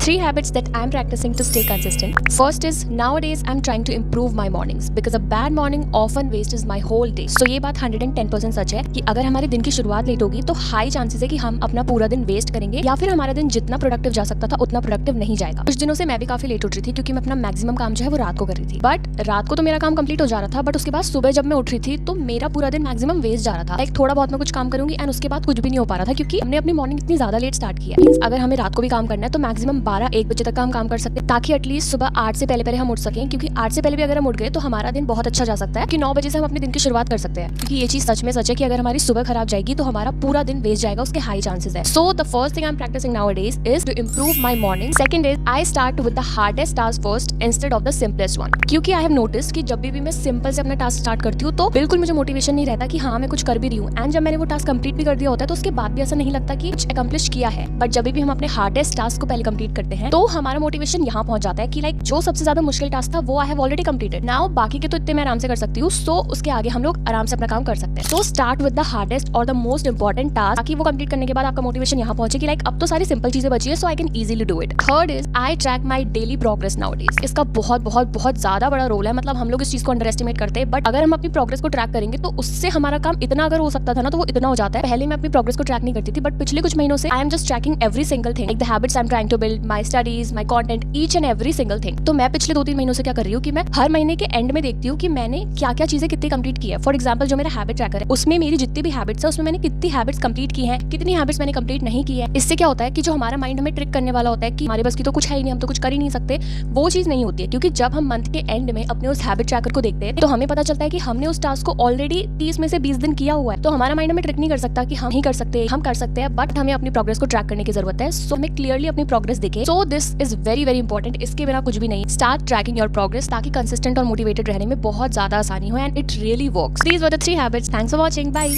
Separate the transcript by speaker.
Speaker 1: 3 habits that I'm practicing to stay consistent. First is nowadays I'm trying to improve my mornings because a bad morning often wastes my whole day. So ये बात 110% सच है कि अगर हमारे दिन की शुरुआत लेट होगी तो हाई चांसेस है कि हम अपना पूरा दिन वेस्ट करेंगे या फिर हमारा दिन जितना प्रोडक्टिव जा सकता था उतना प्रोडक्टिव नहीं जाएगा। कुछ दिनों से मैं भी काफी लेट उठ रही थी क्योंकि मैं अपना मैक्सिमम काम जो है वो रात को कर रही थी। बट रात को तो मेरा काम कंप्लीट हो जा रहा था, बट उसके बाद सुबह जब मैं उठ रही थी तो मेरा पूरा दिन मैक्सिमम वेस्ट जा रहा था। लाइक थोड़ा बहुत मैं कुछ काम करूंगी एंड उसके बाद कुछ भी नहीं हो पा रहा था क्योंकि हमने अपनी मॉर्निंग इतनी ज्यादा लेट स्टार्ट किया। मींस अगर हमें रात को भी काम करना है तो मैक्सिमम 12-1 बजे तक हम काम कर सकते हैं ताकि एटलीस्ट सुबह 8 से पहले हम उठ सकें, क्योंकि 8 से पहले भी अगर हम उठ गए तो हमारा दिन बहुत अच्छा जा सकता है कि 9 बजे से हम अपने दिन की शुरुआत कर सकते हैं। क्योंकि ये चीज सच में सच है कि अगर हमारी सुबह खराब जाएगी तो हमारा पूरा दिन वेस्ट जाएगा, उसके हाई चांसेस है। So the first thing I am practicing nowadays is to improve my morning. Second is I start with the hardest task first instead of the simplest one. क्योंकि आई हैव नोटिस कि जब भी मैं simple से अपना task start करती हूँ तो बिल्कुल मुझे मोटिवेशन नहीं रहता कि हाँ मैं कुछ कर भी रही हूँ। एंड जब मैंने वो टास्क कंप्लीट भी कर दिया होता है तो उसके बाद भी ऐसा नहीं लगता कि कुछ अकम्प्लिश किया है। बट जब भी हम अपने हार्डेस्ट टास्क को पहले कंप्लीट करते हैं तो हमारा मोटिवेशन यहाँ पहुंच जाता है कि लाइक जो सबसे ज्यादा मुश्किल टास्क था वो I have already completed, now बाकी के तो इतने मैं आराम से कर सकती हूँ। सो उसके आगे हम लोग आराम से अपना काम कर सकते हैं। So start with the hardest और द मोस्ट इंपॉर्टेंट टास्क, ताकि वो कंप्लीट करने के बाद आपका मोटिवेशन यहाँ पहुंचे कि लाइक अब तो सारी सिंपल चीजें बची है so I can easily do it. Third is I track my daily progress nowadays. इसका बहुत बहुत बहुत ज्यादा बड़ा रोल है। मतलब हम लोग इस चीज को अंडर एस्टिमेट करते हैं, बट अगर हम अपनी प्रोग्रेस को ट्रैक करेंगे तो उससे हमारा काम इतना अगर हो सकता था ना तो वो इतना हो जाता है। पहले मैं अपनी प्रोग्रेस को ट्रैक नहीं करती थी, बट पिछले कुछ महीनों से I am just tracking every single thing, like the habits I am trying to build, my studies, my content, each and every single thing. तो मैं पिछले 2-3 महीनों से क्या कर रही हूँ कि मैं हर महीने के एंड में देखती हूँ कि मैंने क्या क्या चीजें कितनी कंप्लीट की है। फॉर एग्जाम्पल जो मेरा हैबिट ट्रैकर है उसमें मेरी जितनी भी हैबिट्स है उसमें मैंने कितनी हैबिट्स कंप्लीट की हैं, कितनी हैबिट्स मैंने कंप्लीट नहीं की है। इससे क्या होता है कि जो हमारा माइंड हमें ट्रिक करने वाला होता है कि हमारे बस की तो कुछ है ही नहीं, हम तो कुछ कर ही नहीं सकते, वो चीज नहीं होती है। क्योंकि जब हम मंथ के एंड में अपने उस हैबिट ट्रैकर को देखते हैं तो हमें पता चलता है कि हमने उस टास्क को ऑलरेडी 30 में से 20 दिन किया हुआ है। तो हमारा माइंड हमें ट्रिक नहीं कर सकता कि हम ही कर सकते हैं, हम कर सकते हैं, बट हमें अपनी प्रोग्रेस को ट्रैक करने की जरूरत है। सो हमें क्लियरली अपनी प्रोग्रेस दिखे। So this is very very important. इसके बिना कुछ भी नहीं। स्टार्ट ट्रैकिंग योर प्रोग्रेस ताकि कंसिस्टेंट और मोटिवेटेड रहने में बहुत ज्यादा आसानी हो and it really works. These were the 3 habits. Thanks for watching. Bye.